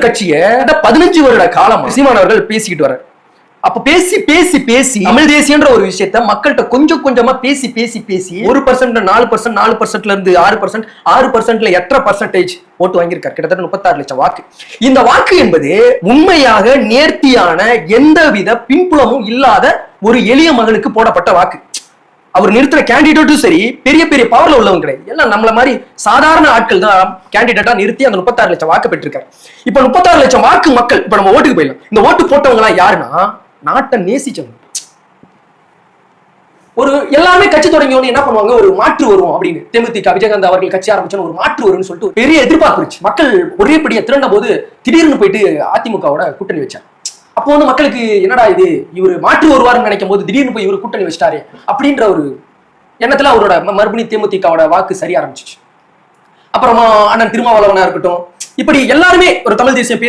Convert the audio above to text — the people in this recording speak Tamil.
கட்சியை 15 வருட காலம் சீமான் அவர்கள் பேசிக்கிட்டு வர்றாரு. அப்ப பேசி பேசி பேசி தமிழ் தேசியன்ற ஒரு விஷயத்த மக்கள்கிட்ட கொஞ்சம் கொஞ்சமா பேசி பேசி பேசி 1% 4% 4%ல இருந்து 6% 6%ல 8% ஓட்டு வாங்கியிருக்காரு. கிட்டத்தட்ட 36 லட்சம் வாக்கு. இந்த வாக்கு என்பது உண்மையாக நேர்த்தியான எந்தவித பின்புலமும் இல்லாத ஒரு எளிய மகனுக்கு போடப்பட்ட வாக்கு. அவர் நிறுத்துற கேண்டிடேட்டும் சரி பெரிய பெரிய பவர்ல உள்ளவங்க கிடையாது. எல்லாம் நம்மள மாதிரி சாதாரண ஆட்கள் தான் கேண்டிடேட்டா நிறுத்தி அந்த 36 லட்சம் வாக்கு பெற்றிருக்காரு. இப்ப 36 லட்சம் வாக்கு மக்கள் இப்ப நம்ம ஓட்டுக்கு போயிடலாம். இந்த ஓட்டு போட்டவங்க எல்லாம் யாருன்னா நாட்டை நேசிச்சவங்க. ஒரு எல்லாமே கட்சி தொடங்கியோன்னு என்ன பண்ணுவாங்க, ஒரு மாற்று வரும் அப்படின்னு. தேமுதிக விஜயகாந்த் அவர்கள் கட்சி ஆரம்பிச்சோன்னு ஒரு மாற்று வரும்னு சொல்லிட்டு பெரிய எதிர்பார்ப்பு இருந்துச்சு. மக்கள் ஒரேபடியா திரண்ட போது திடீர்னு போயிட்டு அதிமுகவோட கூட்டணி வச்சார். அப்போ வந்து மக்களுக்கு என்னடா இது, இவர் மாற்று வருவார்னு நினைக்கும் போது திடீர்னு போய் இவர் கூட்டணி வச்சிட்டாரு அப்படின்ற ஒரு எண்ணத்துல அவரோட மறுபடியும் தேமுதிகவோட வாக்கு சரிய ஆரம்பிச்சிச்சு. அப்புறமா அண்ணன் திருமாவளவனா இருக்கட்டும், இப்படி எல்லாருமே ஒரு தமிழ் தேசியம்